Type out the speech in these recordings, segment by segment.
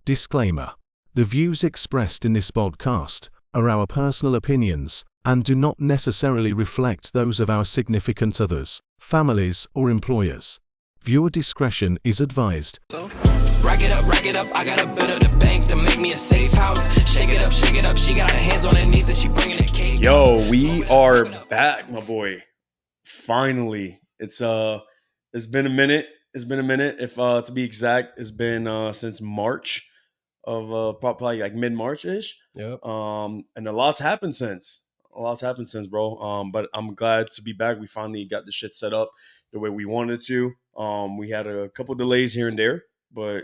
Disclaimer. The views expressed in this podcast are our personal opinions and do not necessarily reflect those of our significant others, families, or employers. Viewer discretion is advised. Rack it up, I got a bit of the bank to make me a safe house. Shake it up, she got her hands on her knees and she bringing the cake. Yo, we are back, my boy. Finally. It's been a minute. It's been a minute. If to be exact, it's been since March of probably like mid-March-ish. Yep. And a lot's happened since. Bro. But I'm glad to be back. We finally got the shit set up the way we wanted to. We had a couple delays here and there, but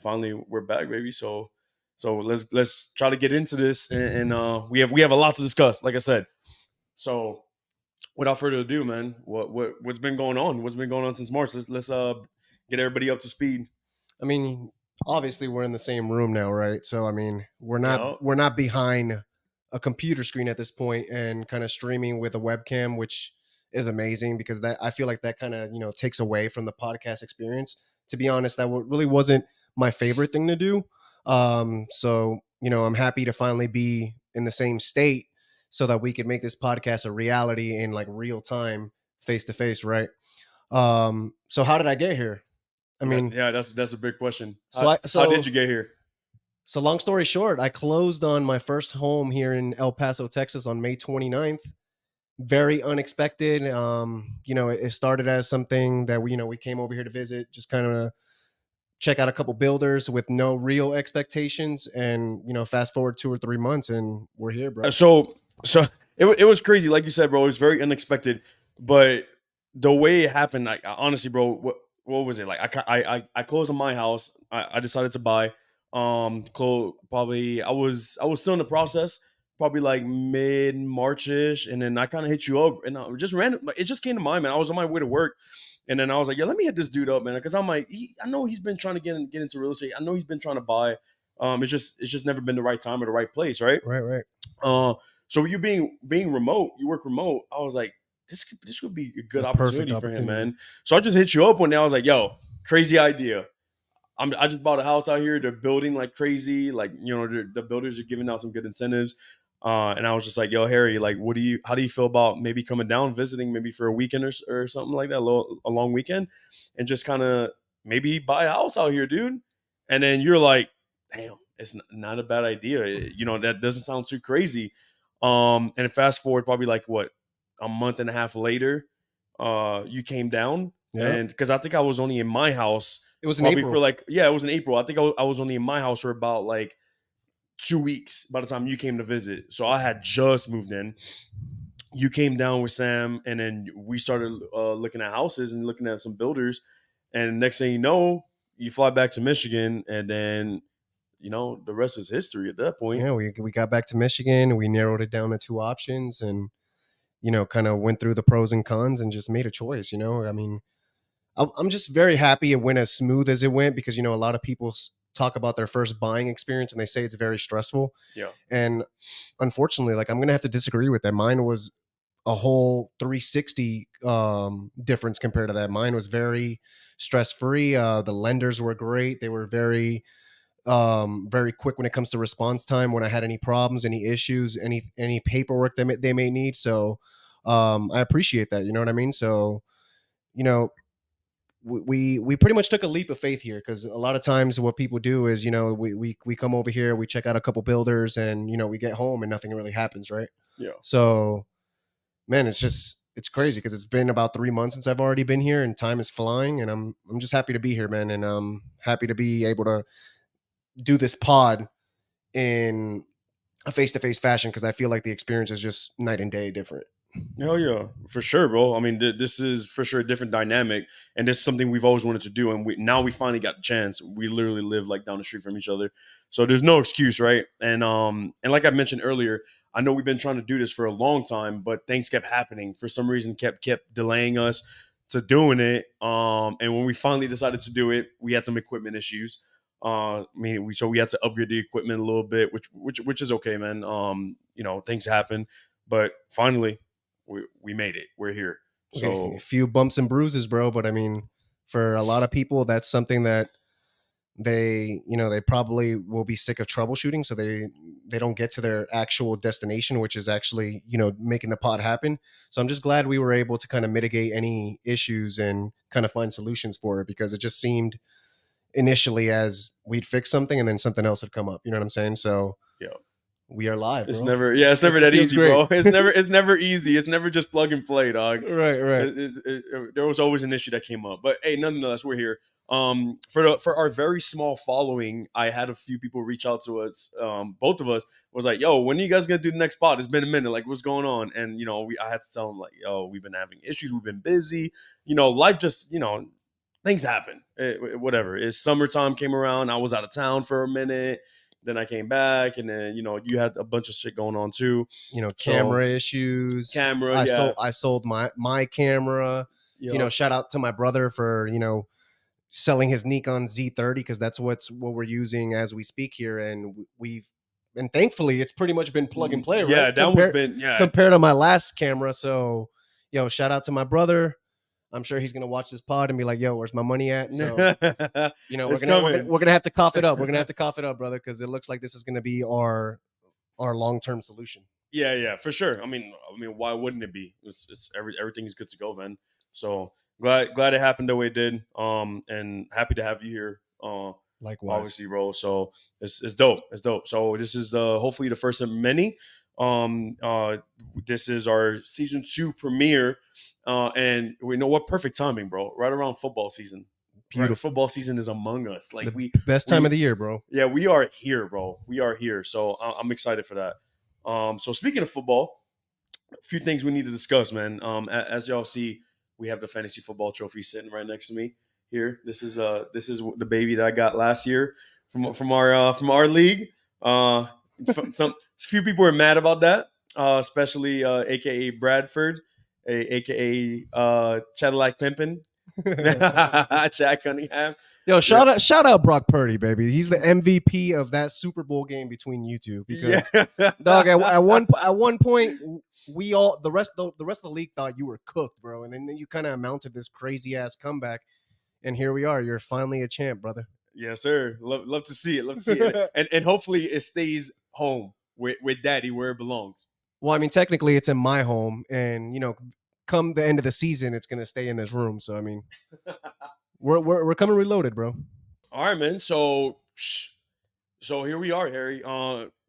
finally we're back, baby. So let's try to get into this, and we have a lot to discuss, like I said. So without further ado, man, what's been going on? What's been going on since March? Let's get everybody up to speed. I mean, obviously we're in the same room now, right? So I mean, we're Yep. not behind a computer screen at this point and kind of streaming with a webcam, which is amazing because that I feel like that kind of, takes away from the podcast experience. To be honest, that really wasn't my favorite thing to do. So, I'm happy to finally be in the same state so that we could make this podcast a reality in like real time, face to face, right? So how did I get here? I mean, yeah, that's a big question. So how did you get here? So long story short, I closed on my first home here in El Paso, Texas on May 29th. Very unexpected. It started as something that we came over here to visit, just kind of check out a couple builders with no real expectations. And, fast forward 2 or 3 months and we're here, bro. So it was crazy. Like you said, bro, it was very unexpected. But the way it happened, like honestly, bro, what was it? Like I closed on my house. I decided to buy. Probably I was still in the process, probably like mid March-ish, and then I kind of hit you up, and I just random. It just came to mind, man. I was on my way to work, and then I was like, yeah, let me hit this dude up, man, because I'm like, I know he's been trying to get into real estate. I know he's been trying to buy. It's just never been the right time or the right place, right? Right. So you being remote, you work remote. I was like, this could be a good opportunity for him, man. So I just hit you up one day. I was like, yo, crazy idea. I just bought a house out here. They're building like crazy. Like, the builders are giving out some good incentives. And I was just like, yo, Harry, like, how do you feel about maybe coming down, visiting maybe for a weekend or something like that, a long weekend, and just kind of maybe buy a house out here, dude? And then you're like, damn, it's not a bad idea. That doesn't sound too crazy. And fast forward probably like what, a month and a half later, you came down. Yeah. And because I think I was only in my house. It was in probably April. it was in April. I think I was only in my house for about like 2 weeks by the time you came to visit. So I had just moved in. You came down with Sam, and then we started looking at houses and looking at some builders. And next thing you know, you fly back to Michigan, and then the rest is history at that point. Yeah, we got back to Michigan. We narrowed it down to 2 options, and kind of went through the pros and cons and just made a choice. I mean, I'm just very happy it went as smooth as it went because, a lot of people talk about their first buying experience and they say it's very stressful. Yeah. And unfortunately, like, I'm going to have to disagree with that. Mine was a whole 360 difference compared to that. Mine was very stress-free. The lenders were great. They were very quick when it comes to response time when I had any problems, any issues, any paperwork they may need. So I appreciate that. You know what I mean? So, we pretty much took a leap of faith here because a lot of times what people do is, we come over here, we check out a couple builders, and we get home and nothing really happens, right? Yeah. So, man, it's crazy because it's been about 3 months since I've already been here, and time is flying, and I'm just happy to be here, man, and I'm happy to be able to do this pod in a face-to-face fashion because I feel like the experience is just night and day different. Hell yeah, for sure, bro. I mean, this is for sure a different dynamic, and this is something we've always wanted to do, and now we finally got the chance. We literally live like down the street from each other, so there's no excuse, right? And like I mentioned earlier, I know we've been trying to do this for a long time, but things kept happening for some reason, kept delaying us to doing it. And when we finally decided to do it, we had some equipment issues. We had to upgrade the equipment a little bit, which is okay, man. Things happen, but finally we made it. We're here. So a few bumps and bruises, bro. But I mean, for a lot of people, that's something that they probably will be sick of troubleshooting, so they don't get to their actual destination, which is actually making the pod happen. So I'm just glad we were able to kind of mitigate any issues and kind of find solutions for it, because it just seemed initially as we'd fix something and then something else would come up. You know what I'm saying? So Yeah. we are live, It's bro. never, yeah, it's never It that feels easy, great. bro. It's never easy. It's never just plug and play, dog. Right. There was always an issue that came up, but hey, nonetheless, we're here. For our very small following, I had a few people reach out to us. Both of us was like, "Yo, when are you guys gonna do the next spot? It's been a minute. Like, what's going on?" And I had to tell them like, "Yo, we've been having issues. We've been busy. Life just, things happen. Whatever. It's summertime came around. I was out of town for a minute." Then I came back, and then you had a bunch of shit going on too. Camera So issues. camera, I yeah, sold my camera. yeah. Shout out to my brother for selling his Nikon Z30, because that's what we're using as we speak here, and and thankfully it's pretty much been plug and play, right? Yeah, that one's been, yeah. Compared to my last camera. So, shout out to my brother. I'm sure he's gonna watch this pod and be like, "Yo, where's my money at?" So, It's coming. we're gonna have to cough it up. We're gonna have to cough it up, brother, because it looks like this is gonna be our long term solution. Yeah, for sure. I mean, why wouldn't it be? Everything is good to go, man. So glad it happened the way it did. And happy to have you here. Likewise. Obviously, bro. So it's dope. It's dope. So this is hopefully the first of many. This is our season 2 premiere. And we know what perfect timing, bro. Right around football season. Right, Beautiful. football season is among us. Like The best time of the year, bro. yeah, we are here, bro. We are here. So I'm excited for that. So speaking of football, a few things we need to discuss, man. As y'all see, we have the fantasy football trophy sitting right next to me here. This is the baby that I got last year from our league. Uh, some few people are mad about that, especially AKA Bradford, AKA Cadillac Pimpin, Chad Cunningham. Yo, Yeah. shout out Brock Purdy, baby. He's the MVP of that Super Bowl game between you two. Because Yeah. dog, at one point, we all the rest of the league thought you were cooked, bro. And then you kind of mounted this crazy ass comeback, and here we are. You're finally a champ, brother. Yes, sir. Love to see it. Love to see it. And hopefully it stays home with daddy where it belongs. Well, I mean, technically, it's in my home, and come the end of the season, it's gonna stay in this room. So, I mean, we're coming reloaded, bro. All right, man. So here we are, Harry.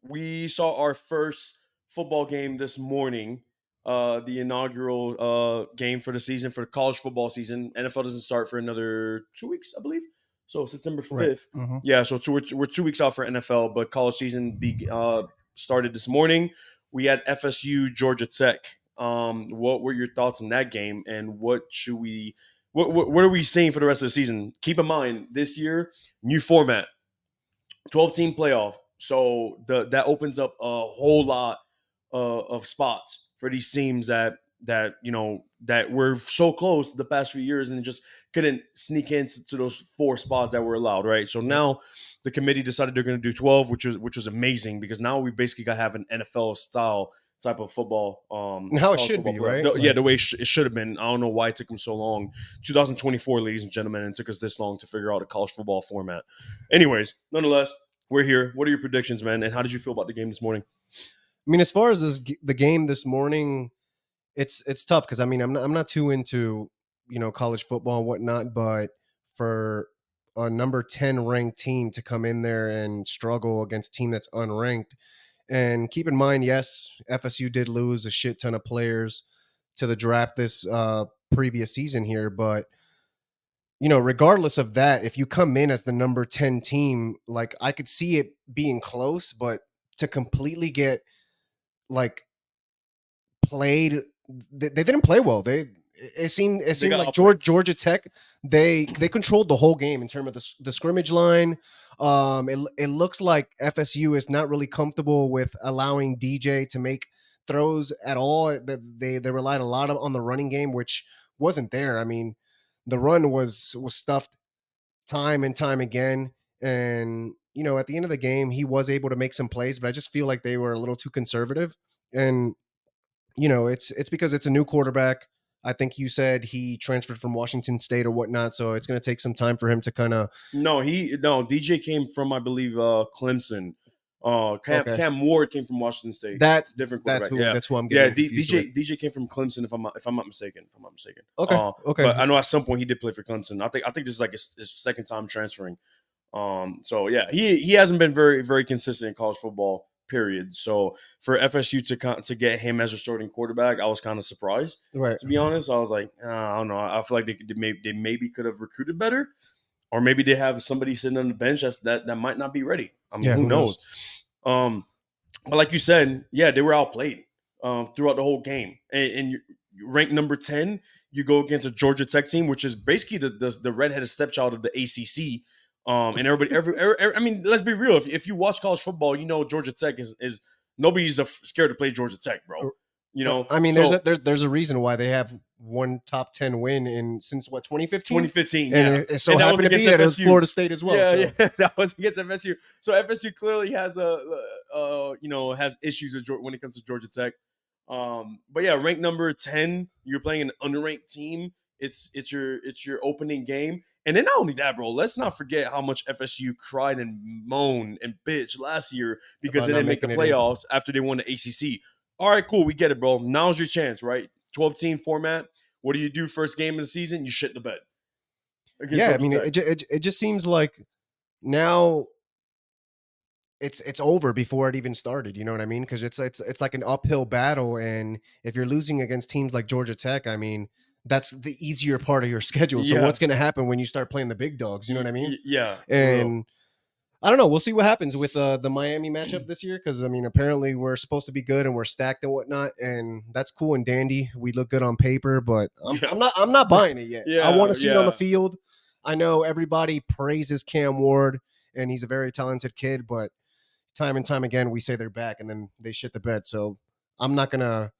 We saw our first football game this morning. The inaugural game for the season, for the college football season. NFL doesn't start for another 2 weeks, I believe. So September 5th. Mm-hmm. Yeah. So we're 2 weeks out for NFL, but college season started this morning. We had FSU Georgia Tech. What were your thoughts on that game, and what should we? What are we seeing for the rest of the season? Keep in mind this year, new format, 12-team playoff. So that opens up a whole lot of spots for these teams that were so close the past few years and just couldn't sneak into those 4 spots that were allowed, right? So now the committee decided they're going to do 12, which was amazing, because now we basically got to have an NFL style type of football. And how it college should football be, playoff. right? Yeah, the way it should have been. I don't know why it took them so long. 2024, ladies and gentlemen, and it took us this long to figure out a college football format. Anyways, nonetheless, we're here. What are your predictions, man? And how did you feel about the game this morning? I mean, as far as the game this morning, it's tough, because I mean, I'm not too into college football and whatnot, but for a number 10 ranked team to come in there and struggle against a team that's unranked, and keep in mind, yes, FSU did lose a shit ton of players to the draft this previous season here, but regardless of that, if you come in as the number 10 team, like, I could see it being close, but to completely get like played, they didn't play well. It seemed like Georgia Tech, they controlled the whole game in terms of the scrimmage line. It looks like FSU is not really comfortable with allowing DJ to make throws at all. They relied a lot on the running game, which wasn't there. I mean, the run was stuffed time and time again, and at the end of the game, he was able to make some plays, but I just feel like they were a little too conservative. And it's because it's a new quarterback. I think you said he transferred from Washington State or whatnot, so it's going to take some time for him to kind of. No, DJ came from, I believe, Clemson. Okay, Cam Ward came from Washington State. that's Different that's quarterback. who Yeah, that's who I'm yeah. getting confused with. DJ came from Clemson, if I'm not mistaken. If I'm not mistaken. Okay, okay, But I know at some point he did play for Clemson. I think this is like his second time transferring. So yeah, he hasn't been very very consistent in college football. Period. So for FSU to get him as a starting quarterback, I was kind of surprised. right. To be honest, I was like, I don't know. I feel like they maybe could have recruited better, or maybe they have somebody sitting on the bench that might not be ready. I mean, Yeah, who who knows? knows? But like you said, yeah, they were outplayed throughout the whole game. And you ranked number 10, you go against a Georgia Tech team, which is basically the redheaded stepchild of the ACC. And I mean, let's be real. If you watch college football, you know Georgia Tech is nobody's scared to play Georgia Tech, bro. You know, I mean, so there's a reason why they have one top 10 win in since what 2015, 2015, and yeah, it so and that was happened to against be that it was FSU. Florida State as well. Yeah, So. yeah, that was against FSU. So FSU clearly has has issues with when it comes to Georgia Tech. But yeah, ranked number 10, you're playing an unranked team. It's your opening game, and then not only that, bro. Let's not forget how much FSU cried and moaned and bitched last year because About they not didn't make the making it in. playoffs after they won the ACC. All right, cool, we get it, bro. Now's your chance, right? 12-team format. What do you do first game of the season? You shit the bed against Yeah, I Georgia mean, Tech. it just seems like now it's over before it even started. You know what I mean? Because it's like an uphill battle, and if you're losing against teams like Georgia Tech, I mean, that's the easier part of your schedule. So Yeah, what's going to happen when you start playing the big dogs? You know what I mean? yeah, for real. And I don't know. We'll see what happens with the Miami matchup this year because I mean, apparently we're supposed to be good and we're stacked and whatnot, and that's cool and dandy. We look good on paper, but Yeah, I'm not buying it yet. I want yeah, to see it on the yeah. field. I know everybody praises Cam Ward, and he's a very talented kid, but time and time again we say they're back, and then they shit the bed. So I'm not gonna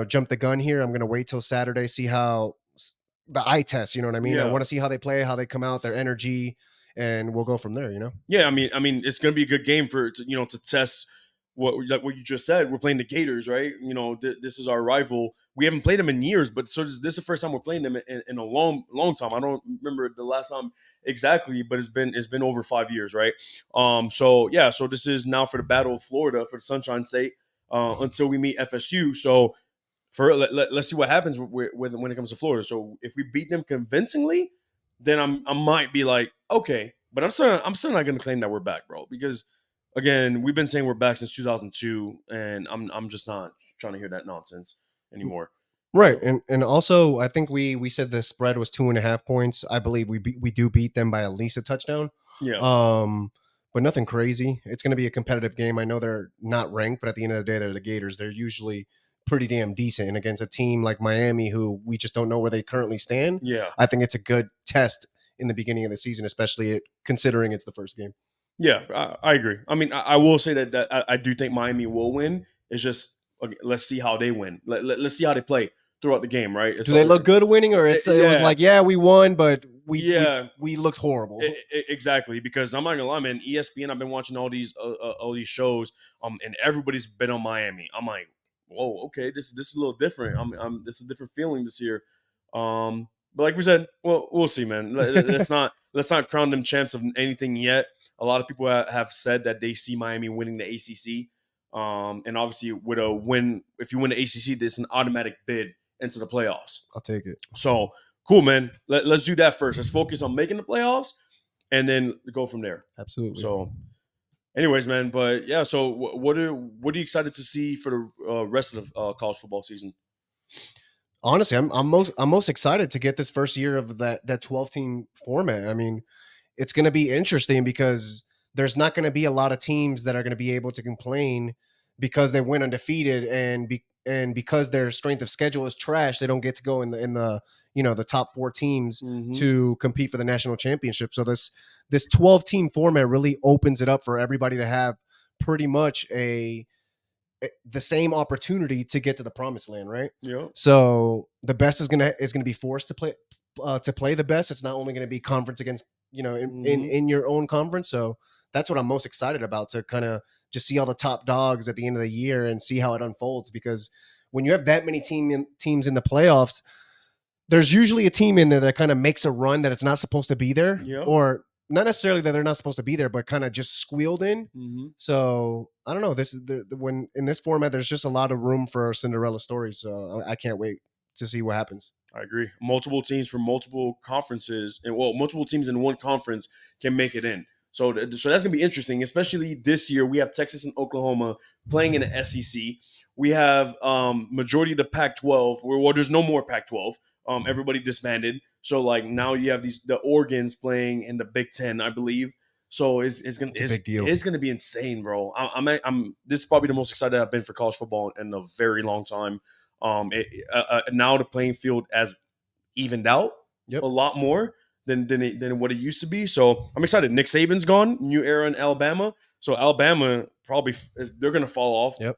jump the gun here. I'm gonna wait till Saturday, see how the eye test. You know what I mean? I Yeah. want to see how they play, how they come out, their energy, and we'll go from there. Yeah, I mean, it's gonna be a good game to test what you just said. We're playing the Gators, right? This is our rival. We haven't played them in years, but so this is the first time we're playing them in a long time. I don't remember the last time exactly, but it's been over 5 years, right? So yeah, so this is now for the Battle of Florida for the Sunshine State until we meet FSU. So let's see what happens when it comes to Florida. So if we beat them convincingly, then I might be like, okay, but I'm still not going to claim that we're back, bro, because again, we've been saying we're back since 2002, and I'm just not trying to hear that nonsense anymore. Right, So and also I think we said the spread was 2.5 points. I believe we do beat them by at least a touchdown. yeah, Um, but nothing crazy. It's going to be a competitive game. I know they're not ranked, but at the end of the day, they're the Gators. They're usually pretty damn decent, and against a team like Miami, who we just don't know where they currently stand, yeah, I think it's a good test in the beginning of the season, especially considering it's the first game. yeah. I agree. I mean, I will say that I do think Miami will win. It's just okay, let's see how they win. Let's see how they play throughout the game, right? Do they look good winning, or it was Yeah, like, yeah, we won, but yeah. we looked horrible. Exactly, because I'm not gonna lie, man. ESPN, I've been watching all these shows, and everybody's been on Miami. I'm like, whoa, okay, this is a little different. This is a different feeling this year. But like we said, well, we'll see, man. Let's not crown them champs of anything yet. A lot of people have said that they see Miami winning the ACC. And obviously, with a win, if you win the ACC, there's an automatic bid into the playoffs. I'll take it. So cool, man. Let's do that first. Let's focus on making the playoffs, and then go from there. Absolutely. So, anyways, man. But yeah. So, what are you excited to see for the rest of the college football season? Honestly, I'm most excited to get this first year of that 12 team format. I mean, it's going to be interesting because there's not going to be a lot of teams that are going to be able to complain because they went undefeated and because their strength of schedule is trash, they don't get to go in the the top 4 teams Mm-hmm. to compete for the national championship. So this 12 team format really opens it up for everybody to have pretty much the same opportunity to get to the promised land, right? Yeah. So the best is gonna be forced to play the best. It's not only gonna be conference against Mm-hmm. in your own conference. So that's what I'm most excited about, to kind of just see all the top dogs at the end of the year and see how it unfolds, because when you have that many teams in the playoffs, there's usually a team in there that kind of makes a run that it's not supposed to be there, Yeah. or not necessarily that they're not supposed to be there, but kind of just squealed in. Mm-hmm. So I don't know. This is when in this format, there's just a lot of room for Cinderella stories. So I can't wait to see what happens. I agree. Multiple teams from multiple conferences, and multiple teams in one conference can make it in. So that's gonna be interesting, especially this year. We have Texas and Oklahoma playing in the SEC. We have majority of the Pac-12. Well, there's no more Pac-12. Everybody disbanded. So like now you have the Oregons playing in the Big Ten, I believe. So it's a big deal. It's gonna be insane, bro. I'm this is probably the most excited I've been for college football in a very long time. Now the playing field has evened out Yep. a lot more than what it used to be. So I'm excited. Nick Saban's gone, new era in Alabama. So Alabama probably they're going to fall off. Yep.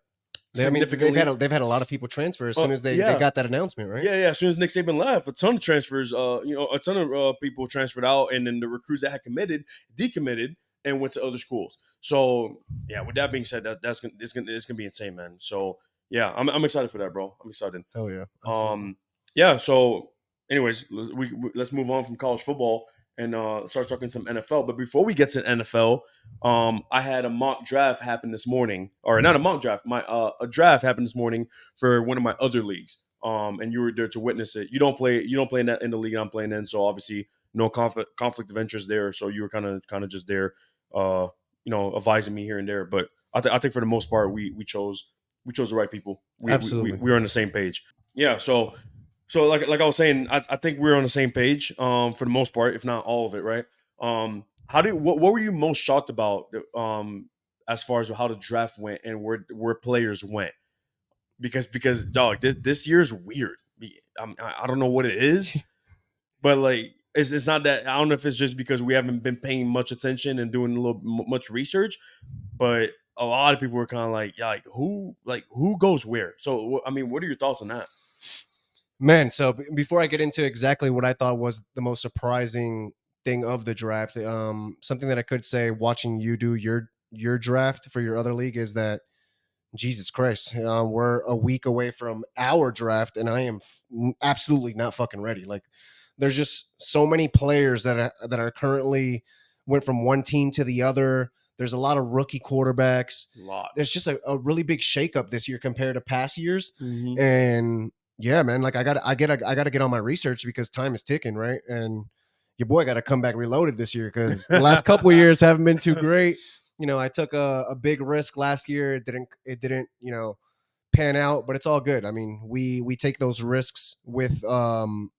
Significantly. They've had a lot of people transfer as soon as they yeah. got that announcement, right? Yeah. As soon as Nick Saban left, a ton of transfers. A ton of people transferred out, and then the recruits that had committed decommitted and went to other schools. So yeah. With that being said, it's gonna be insane, man. So yeah, I'm excited for that, bro. I'm excited. Oh yeah. Absolutely. Yeah. So, anyways, let's move on from college football and start talking some NFL. But before we get to NFL, I had a mock draft happen this morning, or not a mock draft, a draft happened this morning for one of my other leagues. And you were there to witness it. You don't play in the league I'm playing in, so obviously no conflict of interest there. So you were kind of just there, advising me here and there. But I think for the most part, we chose the right people. Absolutely. We were on the same page. Yeah. So like I was saying, I think we're on the same page for the most part, if not all of it, right? What were you most shocked about as far as how the draft went and where players went? Because dog, this year's weird. I don't know what it is, but like it's not that. I don't know if it's just because we haven't been paying much attention and doing a little much research, but a lot of people were kind of like who goes where. So I mean, what are your thoughts on that? Man, so before I get into exactly what I thought was the most surprising thing of the draft, something that I could say watching you do your draft for your other league is that Jesus Christ, we're a week away from our draft, and I am absolutely not fucking ready. Like, there's just so many players that are currently went from one team to the other. There's a lot of rookie quarterbacks. Lots. There's just a really big shakeup this year compared to past years, Mm-hmm. and yeah, man, like I got to get on my research because time is ticking, right? And your boy got to come back reloaded this year because the last couple of years haven't been too great. I took a big risk last year. It didn't, pan out, but it's all good. I mean, we take those risks with the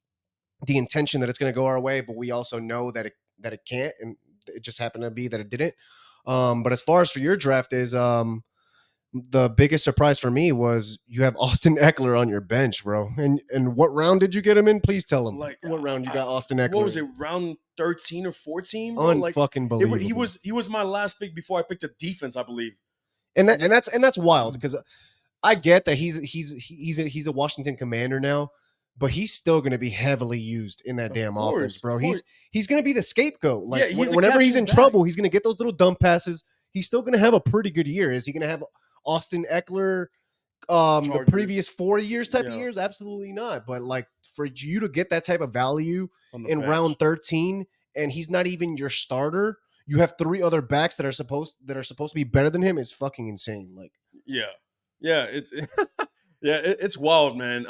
intention that it's going to go our way, but we also know that it can't, and it just happened to be that it didn't. But as far as for your draft is, the biggest surprise for me was you have Austin Eckler on your bench, bro. And what round did you get him in? Please tell him. Like What round you got Austin Eckler? What was it, round 13 or 14? Bro? Unfucking believable. He was my last pick before I picked a defense, I believe. And that's wild because I get that he's a Washington Commander now, but he's still going to be heavily used in that damn offense, bro. He's going to be the scapegoat. Like whenever he's in trouble, he's going to get those little dump passes. He's still going to have a pretty good year. Is he going to have Austin Eckler the previous 4 years type of years? Absolutely not. But like for you to get that type of value in round 13 and he's not even your starter, you have three other backs that are supposed to be better than him is fucking insane. Like it's it's wild, man.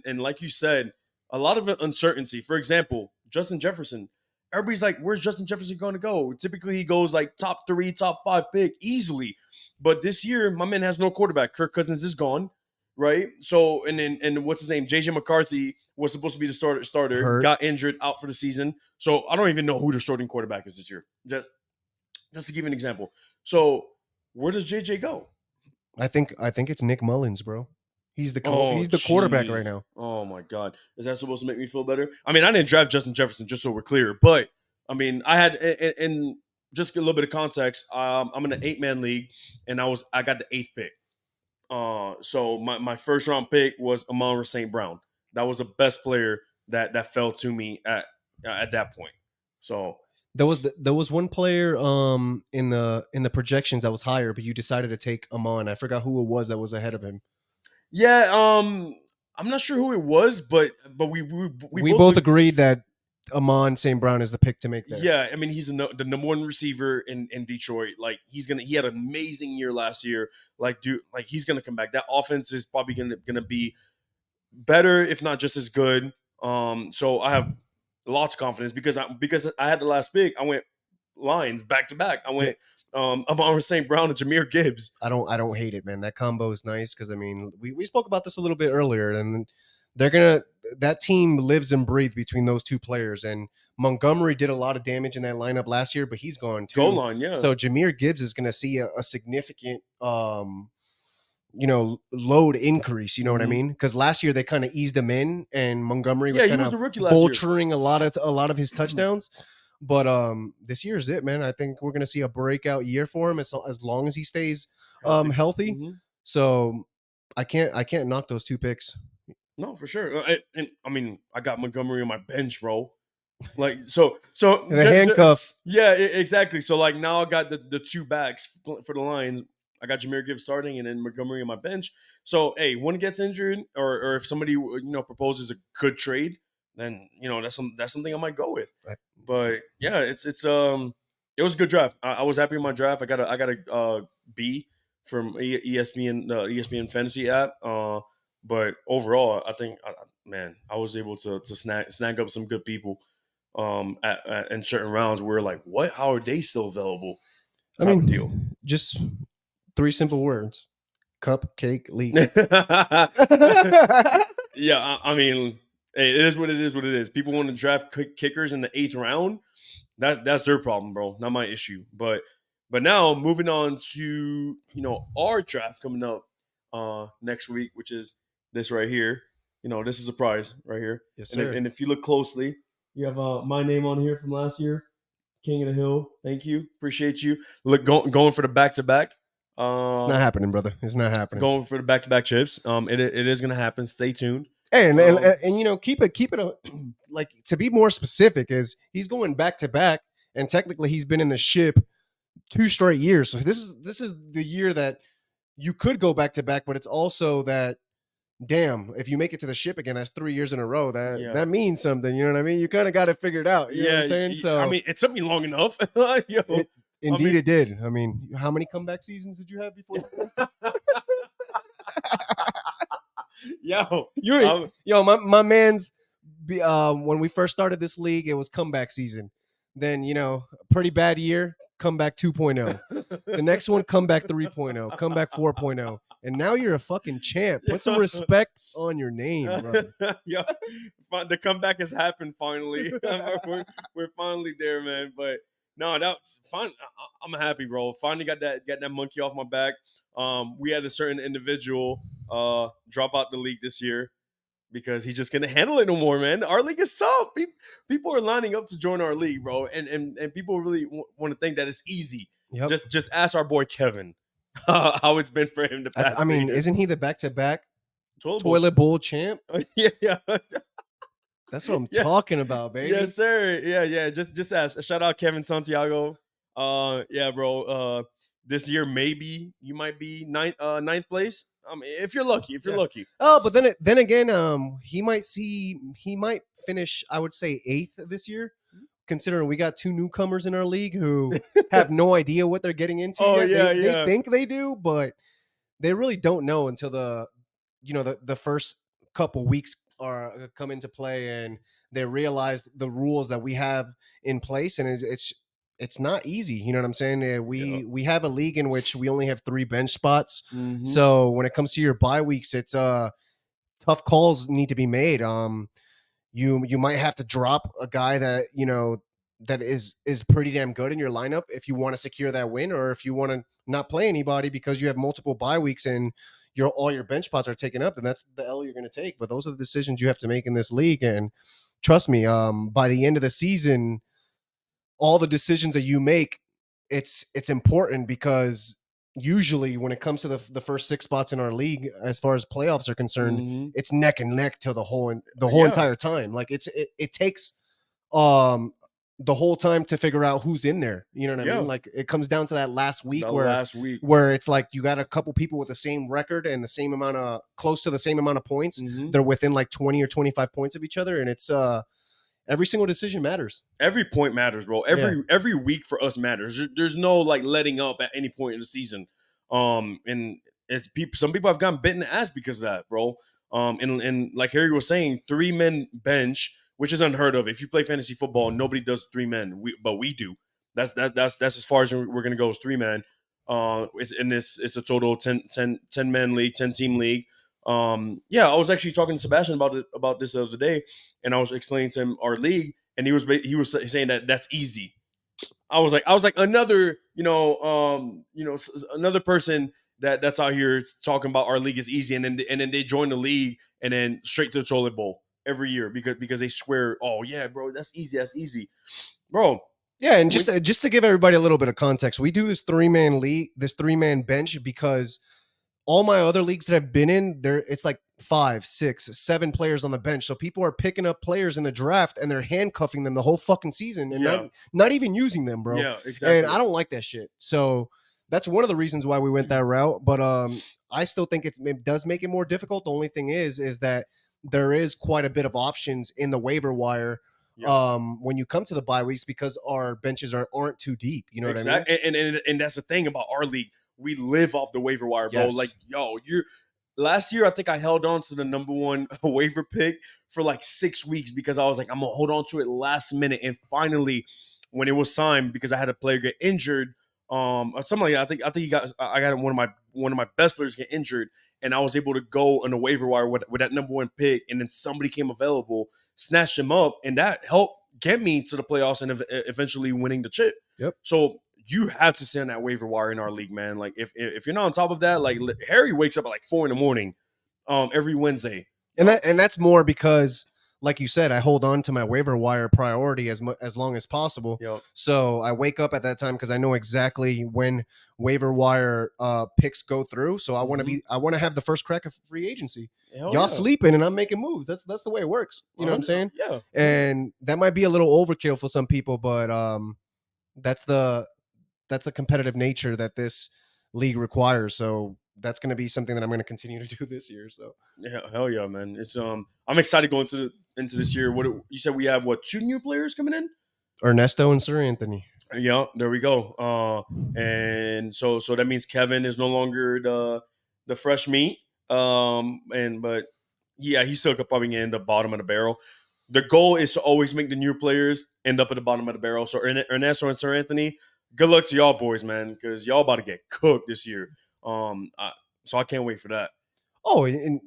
And like you said, a lot of uncertainty. For example, Justin Jefferson. Everybody's like, where's Justin Jefferson going to go? Typically, he goes like top 3, top 5 pick easily. But this year, my man has no quarterback. Kirk Cousins is gone, right? So, and what's his name? JJ McCarthy was supposed to be the starter, Hurt. got injured, out for the season. So, I don't even know who the starting quarterback is this year. Just to give you an example. So, where does JJ go? I think it's Nick Mullins, bro. He's the quarterback right now. Oh my God. Is that supposed to make me feel better? I mean, I didn't draft Justin Jefferson, just so we're clear, but I mean, I had and just a little bit of context. I'm in an 8-man league, and I got the 8th pick. So my first round pick was Amon St. Brown. That was the best player that fell to me at that point. So there was one player in the projections that was higher, but you decided to take Amon. I forgot who it was that was ahead of him. Yeah, I'm not sure who it was, but We both agreed that Amon St. Brown is the pick to make there. Yeah, I mean he's the number one receiver in Detroit. Like he had an amazing year last year. Like dude, like he's gonna come back. That offense is probably gonna be better, if not just as good. So I have lots of confidence because I had the last pick. I went Lions back to back. I went Amon St. Brown and Jameer Gibbs. I don't hate it, man. That combo is nice because I mean we spoke about this a little bit earlier, and that team lives and breathes between those two players. And Montgomery did a lot of damage in that lineup last year, but he's gone too. Goal line, yeah. So Jameer Gibbs is going to see a significant load increase. You know what I mean? Because last year they kind of eased him in, and Montgomery was kind of vulturing a lot of his touchdowns. But this year is it, man. I think we're gonna see a breakout year for him as long as he stays healthy. Mm-hmm. So I can't knock those two picks. No, for sure. And I mean, I got Montgomery on my bench, bro. Like so the handcuff. Yeah, exactly. So like now I got the two backs for the Lions. I got Jameer Gibbs starting and then Montgomery on my bench. So hey, one gets injured or if somebody proposes a good trade, then that's something I might go with. But yeah, it was a good draft. I was happy with my draft. I got a B from ESPN Fantasy app. But overall, I think I was able to snag up some good people in certain rounds. We're like, what? How are they still available? Of deal. Just 3 simple words: cupcake league. Yeah, I mean, hey, it is what it is. What it is. People want to draft kickers in the 8th round. That's their problem, bro. Not my issue. But now moving on to our draft coming up next week, which is this right here. This is a prize right here. Yes, sir. And if you look closely, you have my name on here from last year, King of the Hill. Thank you, appreciate you. Look, going for the back-to-back. It's not happening, brother. It's not happening. Going for the back-to-back chips. It is gonna happen. Stay tuned. Hey, and keep it like, to be more specific, is he's going back to back, and technically he's been in the ship 2 straight years. So this is the year that you could go back to back, but it's also that, damn, if you make it to the ship again, that's 3 years in a row. That means something. You know what I mean? You kind of got it figured out. You know what I'm saying? So I mean, it took me long enough. It did. I mean, how many comeback seasons did you have before? My man's. When we first started this league, it was comeback season. Then a pretty bad year, comeback 2.0. The next one, comeback 3.0, comeback 4.0, and now you're a fucking champ. Put some respect on your name, brother. The comeback has happened finally. we're finally there, man. But no, that's fine. I'm happy, bro. Finally got that monkey off my back. We had a certain individual drop out the league this year because he just couldn't handle it no more, man. Our league is tough. People are lining up to join our league, bro, and people really want to think that it's easy. Yep. Just ask our boy Kevin how it's been for him to pass. I mean, isn't he the back-to-back toilet bowl champ? Yeah. That's what I'm talking about, baby. Yes, sir. Yeah. Just ask. Shout out Kevin Santiago. Yeah, bro. This year maybe you might be ninth place. I mean, if you're lucky. Lucky. Oh, but then again, he might finish, I would say, 8th this year, considering we got 2 newcomers in our league who have no idea what they're getting into. Oh, yet. They think they do, but they really don't know until the first couple weeks are come into play and they realize the rules that we have in place, and it's not easy. You know what I'm saying? We have a league in which we only have 3 bench spots. Mm-hmm. So when it comes to your bye weeks, it's tough calls need to be made. You might have to drop a guy that that is pretty damn good in your lineup if you want to secure that win, or if you want to not play anybody because you have multiple bye weeks and all your bench spots are taken up, then that's the L you're going to take. But those are the decisions you have to make in this league. And trust me, by the end of the season, all the decisions that you make, it's important, because usually when it comes to the first 6 spots in our league, as far as playoffs are concerned, mm-hmm. it's neck and neck till the whole entire time. Like it takes the whole time to figure out who's in there. You know what I Yeah, mean? Like it comes down to that last week the last week. where it's like you got a couple people with the same record and the same amount of close to the same amount of points. Mm-hmm. They're within like 20 or 25 points of each other, and it's every single decision matters. Every point matters, bro. Every week for us matters. There's no like letting up at any point in the season. And it's people. Some people have gotten bitten in the ass because of that, bro. And like Harry was saying, 3 men bench, which is unheard of. If you play fantasy football, nobody does 3 men. But we do. That's as far as we're gonna go is 3 men. It's a total 10 man league, 10 team league. Yeah, I was actually talking to Sebastian about this the other day, and I was explaining to him our league, and he was saying that that's easy. I was like another another person that's out here talking about our league is easy, and then they join the league and then straight to the toilet bowl every year because they swear, oh yeah, bro, that's easy, bro. Yeah, and just to give everybody a little bit of context, we do this 3-man league, this 3-man bench because all my other leagues that I've been in, there it's like 5, 6, 7 players on the bench. So people are picking up players in the draft and they're handcuffing them the whole fucking season and not even using them, bro. Yeah, exactly. And I don't like that shit. So that's one of the reasons why we went that route. But I still think it does make it more difficult. The only thing is that there is quite a bit of options in the waiver wire. Yeah. When you come to the bye weeks because our benches aren't too deep. You know what I mean? And that's the thing about our league. We live off the waiver wire, bro. Yes. Like, yo, last year I think I held on to the number one waiver pick for like 6 weeks because I was like, I'm gonna hold on to it last minute. And finally, when it was signed, because I had a player get injured, or something like that, I think I got one of my best players get injured, and I was able to go on the waiver wire with that number one pick, and then somebody came available, snatched him up, and that helped get me to the playoffs and eventually winning the chip. Yep. So you have to send that waiver wire in our league, man. Like if you're not on top of that, like Harry wakes up at like 4 a.m, every Wednesday, and that's more because, like you said, I hold on to my waiver wire priority as long as possible. Yep. So I wake up at that time because I know exactly when waiver wire picks go through. So I want to have the first crack of free agency. Y'all sleeping and I'm making moves. That's the way it works. You know what I'm saying? Yeah. And that might be a little overkill for some people, but that's the competitive nature that this league requires. So that's going to be something that I'm going to continue to do this year. So yeah, hell yeah, man. It's I'm excited going into this year. What you said, we have 2 new players coming in? Ernesto and Sir Anthony. Yeah, there we go. And so that means Kevin is no longer the fresh meat. But yeah, he still could probably end up bottom of the barrel. The goal is to always make the new players end up at the bottom of the barrel. So Ernesto and Sir Anthony, good luck to y'all boys, man, because y'all about to get cooked this year. So I can't wait for that. Oh, and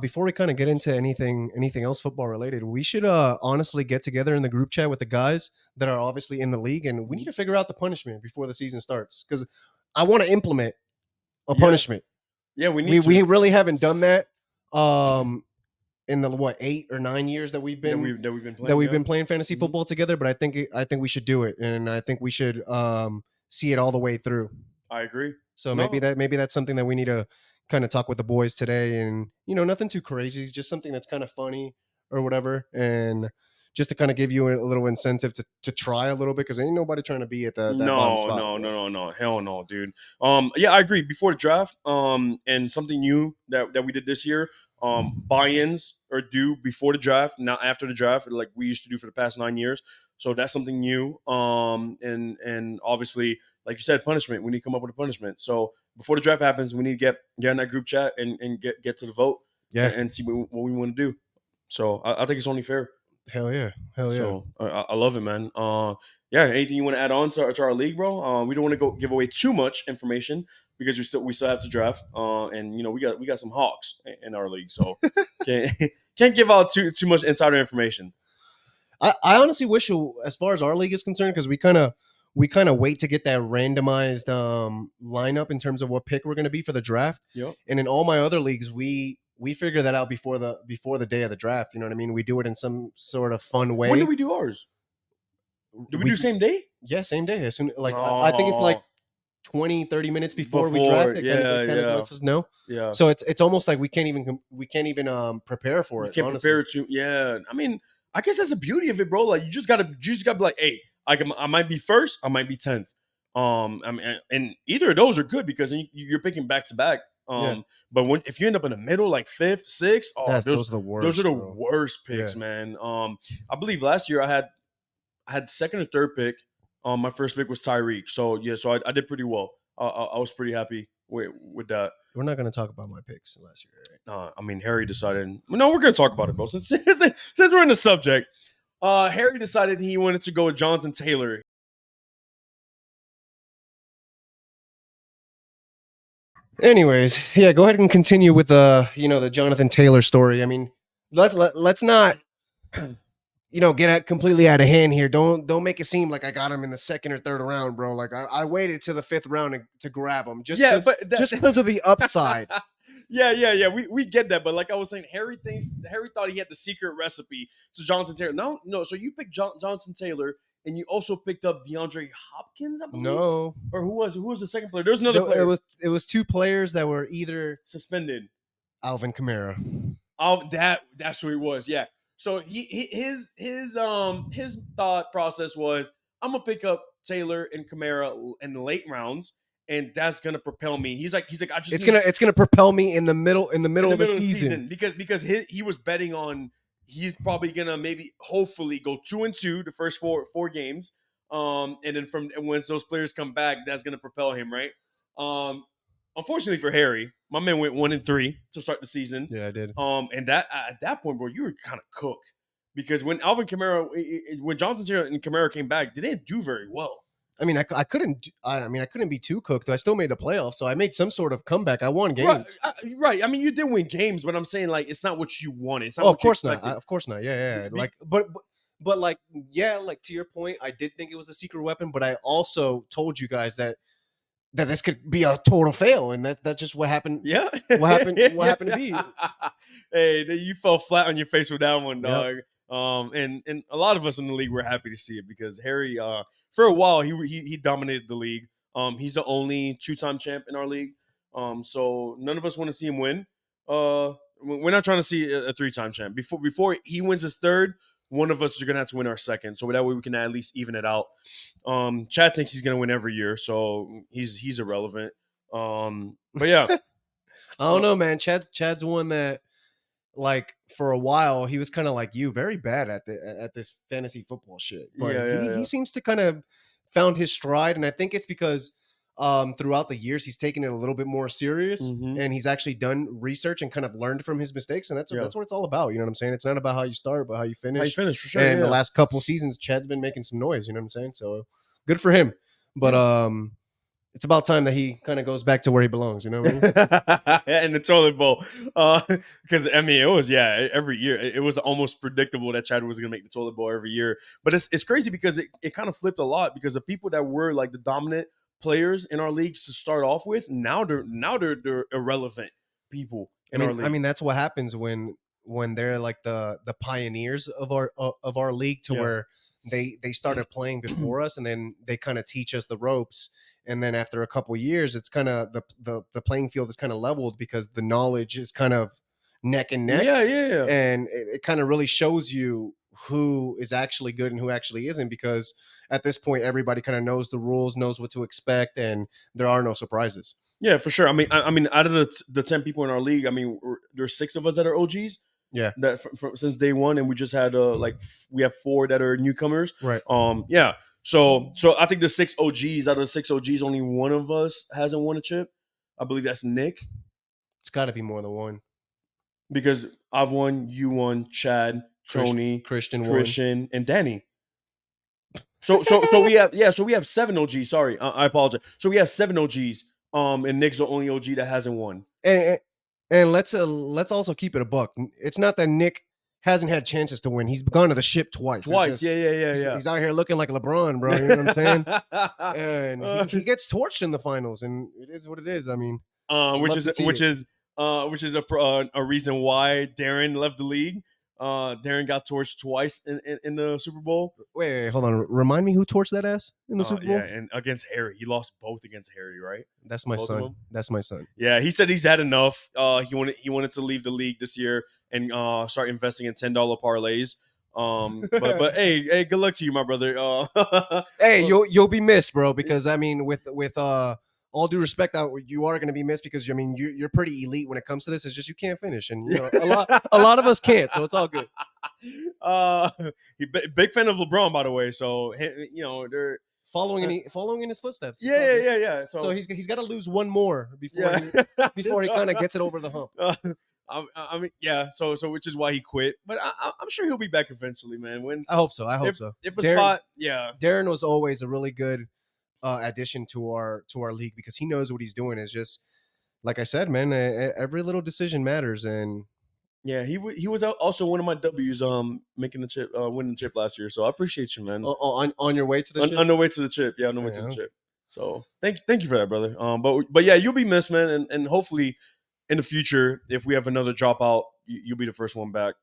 before we kind of get into anything else football related, we should honestly get together in the group chat with the guys that are obviously in the league, and we need to figure out the punishment before the season starts because I want to implement a punishment. Yeah, we really haven't done that. In the 8 or 9 years that we've been playing fantasy football together, but I think we should do it, and I think we should see it all the way through. I agree. So maybe that's something that we need to kind of talk with the boys today, and nothing too crazy, just something that's kind of funny or whatever, and just to kind of give you a little incentive to try a little bit because ain't nobody trying to be at that bottom spot. No, hell no, dude. Yeah, I agree. Before the draft, and something new that we did this year, buy-ins are due before the draft, not after the draft, like we used to do for the past 9 years. So that's something new. And obviously, like you said, punishment. We need to come up with a punishment. So before the draft happens, we need to get in that group chat and get to the vote. Yeah, and see what we want to do. So I think it's only fair. Hell yeah. So I love it, man. Yeah. Anything you want to add on to our league, bro? We don't want to go give away too much information because we still have to draft. And we got some hawks in our league, so can't give out too much insider information. I honestly wish, as far as our league is concerned, because we kind of wait to get that randomized lineup in terms of what pick we're going to be for the draft. Yep. And in all my other leagues, we figure that out before the day of the draft. You know what I mean? We do it in some sort of fun way. When do we do ours? Do we do same day? Yeah, same day. As soon I think it's like 20-30 minutes before we draft it. Kind of lets us know. Yeah. So it's almost like we can't even prepare for it. We can't prepare to. Yeah. I mean, I guess that's the beauty of it, bro. Like you just gotta be like, hey, I might be first, I might be 10th. I mean, and either of those are good because you're picking back to back. Yeah. But if you end up in the middle, like 5th, 6th, Those are the worst. those are the bro. worst picks, Yeah. man. I believe last year I had second or third pick. My first pick was Tyreek. So yeah, so I did pretty well. I was pretty happy with that. We're not going to talk about my picks last year, right? I mean, Harry decided. No, we're gonna talk about it, bro. Since we're in the subject, Harry decided he wanted to go with Jonathan Taylor. Anyways, yeah, go ahead and continue with the Jonathan Taylor story. I mean, let's not get completely out of hand here. Don't make it seem like I got him in the second or third round, bro. Like I waited to the 5th round to grab him just because of the upside. Yeah. We get that, but like I was saying, Harry thought he had the secret recipe to Jonathan Taylor. No. So you picked Jonathan Taylor, and you also picked up DeAndre Hopkins, I believe. No, or who was the second player? There's another player. It was two players that were either suspended. Alvin Kamara. Oh, that's who he was. Yeah. So his thought process was, I'm gonna pick up Taylor and Kamara in the late rounds, and that's gonna propel me. He's like it's gonna propel me in the middle of the season. because he was betting on he's probably gonna maybe hopefully go 2-2 the first four games, and then once those players come back, that's gonna propel him, right? Unfortunately for Harry, my man went 1-3 to start the season. Yeah, I did. And that at that point, bro, you were kind of cooked because when when Jonathan Taylor and Kamara came back, they didn't do very well. I mean, I couldn't be too cooked. I still made the playoffs, so I made some sort of comeback. I won games. Right. I mean, you did win games, but I'm saying like it's not what you wanted. It's not of course not. Of course not. Yeah. Like, but like, yeah, like to your point, I did think it was a secret weapon, but I also told you guys that this could be a total fail, and that's just what happened. Yeah, what happened to be. Hey, you fell flat on your face with that one, dog. Yep. And a lot of us in the league were happy to see it because Harry, for a while, he dominated the league. He's the only 2-time champ in our league. So none of us want to see him win. We're not trying to see a 3-time champ. Before he wins his third, one of us is going to have to win our second. So that way we can at least even it out. Chad thinks he's going to win every year, so he's irrelevant. But yeah. I don't know, man. Chad's one that, like, for a while, he was kind of like you, very bad at this fantasy football shit. But he seems to kind of found his stride, and I think it's because throughout the years he's taken it a little bit more serious, and he's actually done research and kind of learned from his mistakes, and that's what it's all about. You know what I'm saying? It's not about how you start, but how you finish. How you finish, for sure. And the last couple seasons, Chad's been making some noise. You know what I'm saying? So good for him. But it's about time that he kind of goes back to where he belongs. You know what I mean? In the toilet bowl, because I mean it was every year it was almost predictable that Chad was gonna make the toilet bowl every year. But it's crazy because it kind of flipped a lot because the people that were like the dominant players in our leagues to start off with, now they're irrelevant people in our league. I mean, that's what happens when they're like the pioneers of our league, to where they started playing before us, and then they kind of teach us the ropes, and then after a couple of years, it's kind of the playing field is kind of leveled because the knowledge is kind of neck and neck. Yeah. And it kind of really shows you who is actually good and who actually isn't, because at this point everybody kind of knows the rules, knows what to expect, and there are no surprises. Yeah, for sure. I mean out of the 10 people in our league, I mean there's 6 of us that are OGs. Yeah, that since day one, and we just had we have 4 that are newcomers. Right. Yeah. So I think the 6 OGs, out of the 6 OGs, only one of us hasn't won a chip. I believe that's Nick. It's got to be more than one. Because I've won, you won, Chad, Tony, Christian, and Danny. So we have 7 OGs. Sorry, I apologize. So we have 7 OGs. And Nick's the only OG that hasn't won. And let's also keep it a buck. It's not that Nick hasn't had chances to win. He's gone to the ship twice. Yeah. He's out here looking like LeBron, bro. You know what I'm saying? And he gets torched in the finals, and it is what it is. I mean, which is a reason why Darren left the league. Darren got torched twice in the Super Bowl. Wait, hold on. Remind me who torched that ass in the Super Bowl? Yeah, and against Harry. He lost both against Harry, right? That's my son. That's my son. Yeah, he said he's had enough. He wanted to leave the league this year and start investing in $10 parlays. But hey, good luck to you, my brother. Hey, Well, you'll be missed, bro. Because I mean, with all due respect, you are going to be missed because I mean you're pretty elite when it comes to this. It's just you can't finish, and you know a lot of us can't, so it's all good. uh, big fan of LeBron, by the way. So you know they're Following in his footsteps. yeah. So he's got to lose one more Yeah. before he kind of gets it over the hump. I mean, yeah. So which is why he quit. But I'm sure he'll be back eventually, man. When I hope so. I hope so. if a spot, yeah. Darren was always a really good addition to our league because he knows what he's doing. Is just like I said, man. Every little decision matters, and Yeah, he was also one of my W's, making the chip, winning the chip last year. So I appreciate you, man. on your way to the ship? On the way to the chip, yeah, on the way to the Yeah. chip. So thank you for that, brother. But yeah, you'll be missed, man, and hopefully in the future, if we have another dropout, you'll be the first one back.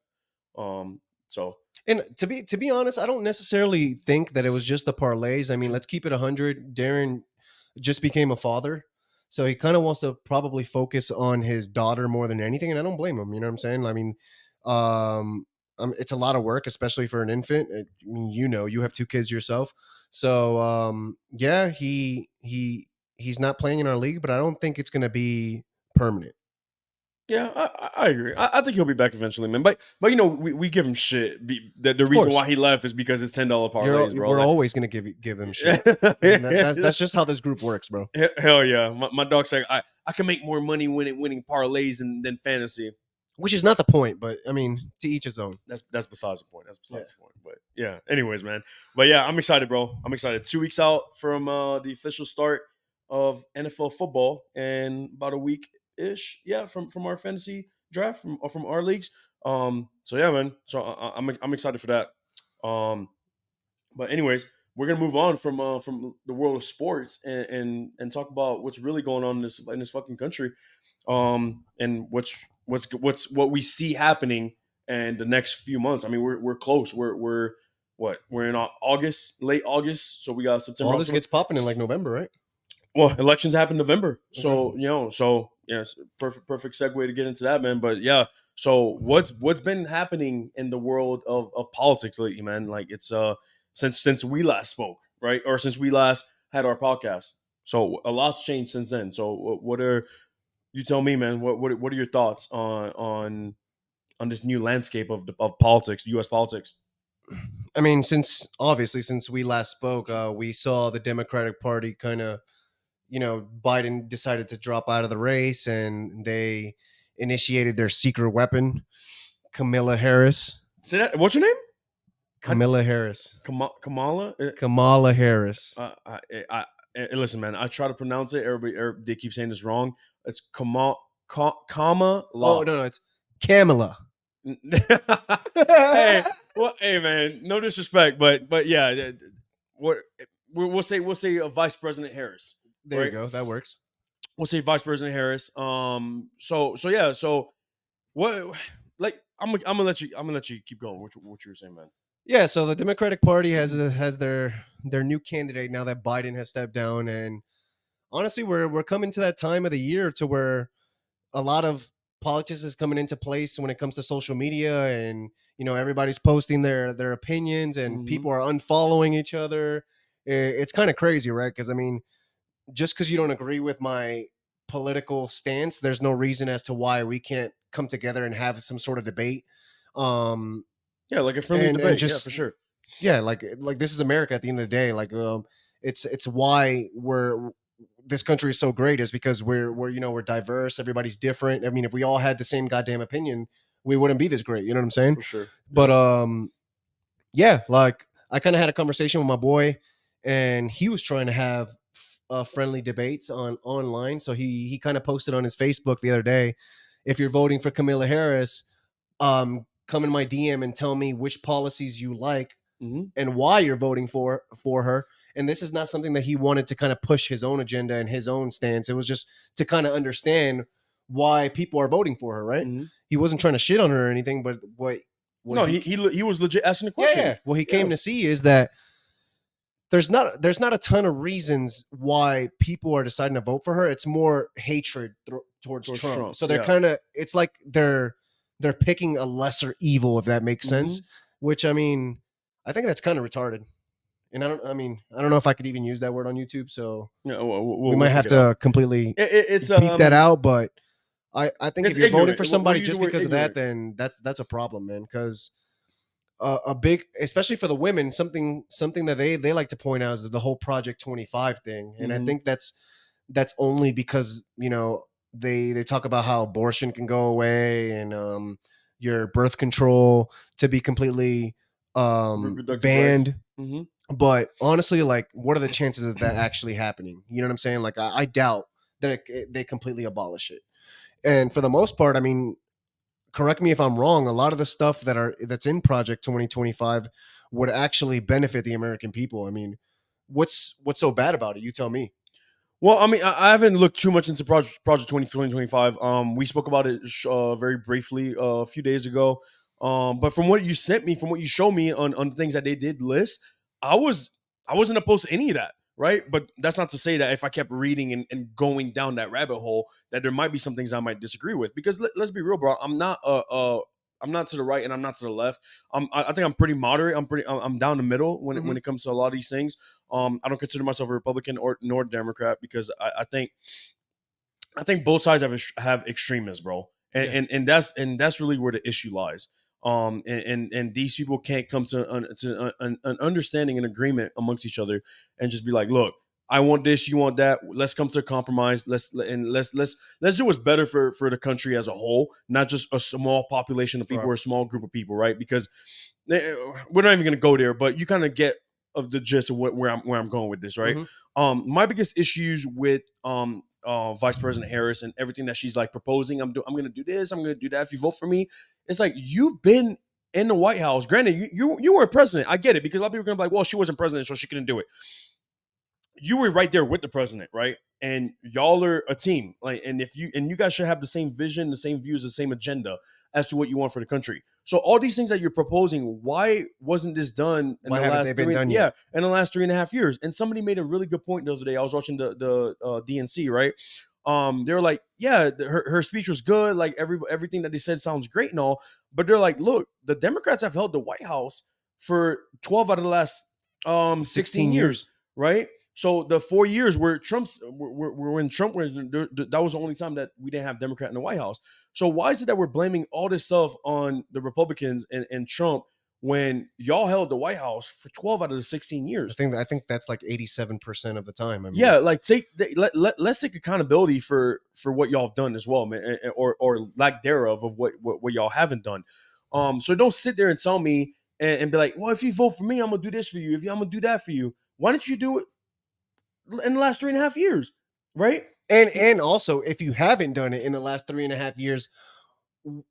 So And to be honest, I don't necessarily think that it was just the parlays. I mean, let's keep it 100. Darren just became a father. So he kind of wants to probably focus on his daughter more than anything. And I don't blame him. You know what I'm saying? I mean, it's a lot of work, especially for an infant. I mean, you know, you have two kids yourself. So yeah, he's not playing in our league, but I don't think it's going to be permanent. yeah, I agree. I think he'll be back eventually, man. But you know, we give him shit. The reason course. why he left is because it's $10 parlays, bro. We're Like, always going to give him shit. And that's just how this group works, bro. hell yeah. My dog's like, I can make more money winning parlays than fantasy. Which is not the point, but I mean, to each his own. That's besides the point. That's besides the point. But yeah, anyways, man. But yeah, I'm excited, bro. I'm excited. 2 weeks out from the official start of NFL football, and about a week ish, yeah, from our fantasy draft from our leagues. So yeah, man. So I'm excited for that. But anyways, we're gonna move on from the world of sports and talk about what's really going on in this fucking country, and what we see happening in the next few months. I mean, we're close. We're in August, late August, so we got September. All this gets popping in like November, right? Well, elections happen November, Okay. so yes, perfect segue to get into that, man. But yeah, so what's been happening in the world of politics lately, man? Like it's since we last spoke, right, or since we last had our podcast. So a lot's changed since then. So what are you tell me, man? What are your thoughts on this new landscape of politics, U.S. politics? I mean, since we last spoke, we saw the Democratic Party kind of, Biden decided to drop out of the race, and they initiated their secret weapon, Kamala Harris. Say that. What's your name? Kamala Harris. Kamala. Kamala Harris. Listen, man. I try to pronounce it. Everybody they keep saying this wrong. It's Kamala. Oh no, it's Kamala. Hey, well, hey, man. No disrespect, but yeah, we'll say Vice President Harris. There right? you go. That works. We'll say Vice President Harris. So yeah. So what? Like, I'm gonna let you keep going. What you were saying, man? Yeah. So the Democratic Party has their new candidate now that Biden has stepped down, and honestly, we're coming to that time of the year to where a lot of politics is coming into place when it comes to social media, and everybody's posting their opinions, and people are unfollowing each other. It's kind of crazy, right? Because I mean, just because you don't agree with my political stance, there's no reason as to why we can't come together and have some sort of debate. Yeah, like a friendly debate. Yeah, for sure. Yeah, like this is America at the end of the day. Like, it's why this country is so great, is because we're diverse. Everybody's different. I mean, if we all had the same goddamn opinion, we wouldn't be this great. You know what I'm saying? For sure. But yeah, like I kind of had a conversation with my boy, and he was trying to have friendly debates online. So he kind of posted on his Facebook the other day, if you're voting for Kamala Harris, come in my DM and tell me which policies you like and why you're voting for her. And this is not something that he wanted to kind of push his own agenda and his own stance. It was just to kind of understand why people are voting for her, right? He wasn't trying to shit on her or anything, but he was legit asking the question. Yeah. What he came to see is that there's not a ton of reasons why people are deciding to vote for her. It's more hatred towards Trump. So they're kind of, it's like they're picking a lesser evil, if that makes sense. which I mean, I think that's kind of retarded. And I don't know if I could even use that word on YouTube, so Yeah, we we'll might take have it out. to completely It's peep that out. But I think if it's you're voting ignorant. for We'll somebody use the just word because of that, ignorant. then that's a problem, man. Because a big, especially for the women, something that they like to point out is the whole Project 25 thing, and I Mm-hmm. think that's only because they talk about how abortion can go away and your birth control to be completely Reproductive rights. banned. Mm-hmm. But honestly, like, what are the chances of that actually happening? You know what I'm saying? Like, I doubt that they completely abolish it. And for the most part, I mean, correct me if I'm wrong. A lot of the stuff that's in Project 2025 would actually benefit the American people. I mean, what's so bad about it? You tell me. Well, I mean, I haven't looked too much into Project 2025. We spoke about it very briefly a few days ago. But from what you sent me, from what you showed me on things that they did list, I was I wasn't opposed to any of that, right? But that's not to say that if I kept reading and going down that rabbit hole, that there might be some things I might disagree with. Because let's be real, bro. I'm not to the right and I'm not to the left. I think I'm pretty moderate. I'm down the middle when Mm-hmm. it comes to a lot of these things. I don't consider myself a Republican or nor Democrat because I think both sides have extremists, bro, Yeah. and that's really where the issue lies. And these people can't come to an understanding and agreement amongst each other and just be like, look, I want this, you want that. Let's come to a compromise. Let's do what's better for the country as a whole, not just a small population of people Right. or a small group of people, right? Because we're not even going to go there, but you kind of get of the gist of where I'm going with this, right? Mm-hmm. My biggest issues with Vice President Harris and everything that she's like proposing, I'm going to do this, I'm going to do that. If you vote for me, it's like you've been in the White House. Granted, you weren't president. I get it because a lot of people are going to be like, well, she wasn't president, so she couldn't do it. You were right there with the president, right? And y'all are a team. Like, and if you guys should have the same vision, the same views, the same agenda as to what you want for the country. So all these things that you're proposing, why wasn't this done in Why the haven't they last been three? done Yeah, yet? in the last 3.5 years. And somebody made a really good point the other day. I was watching the DNC, right? They were like, yeah, her speech was good. Like everything that they said sounds great and all. But they're like, look, the Democrats have held the White House for 12 out of the last 16 16 years, years. right? So the 4 years where when Trump was, that was the only time that we didn't have Democrat in the White House. So why is it that we're blaming all this stuff on the Republicans and Trump when y'all held the White House for 12 out of the 16 I years? think I think that's like 87% of the time. I mean, Yeah, like let's take accountability for what y'all have done as well, man, or lack thereof of what y'all haven't done. So don't sit there and tell me and be like, well, if you vote for me, I'm gonna do this for you. If I'm gonna do that for you, why didn't you do it in the last 3.5 years, right? and also, if you haven't done it in the last 3.5 years,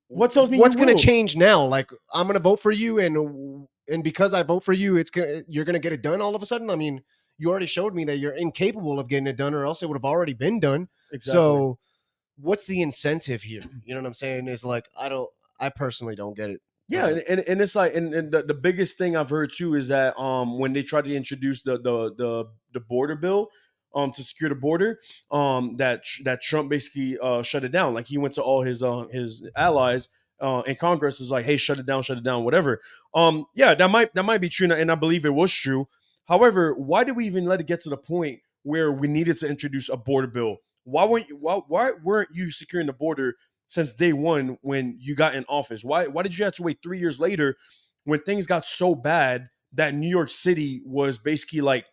What tells me you what's going to will? change now? Like, I'm going to vote for you, and because I vote for you, you're going to get it done all of a sudden. I mean, you already showed me that you're incapable of getting it done, or else it would have already been done. Exactly. So, what's the incentive here? You know what I'm saying? Is like, I personally don't get it. Yeah, and it's like and the biggest thing I've heard too is that when they tried to introduce the border bill to secure the border that Trump basically shut it down. Like he went to all his allies in Congress is like, hey, shut it down, whatever. Yeah, that might be true, and I believe it was true. However, why did we even let it get to the point where we needed to introduce a border bill? Why weren't you securing the border since day one when you got in office? Why did you have to wait 3 years later when things got so bad that New York City was basically like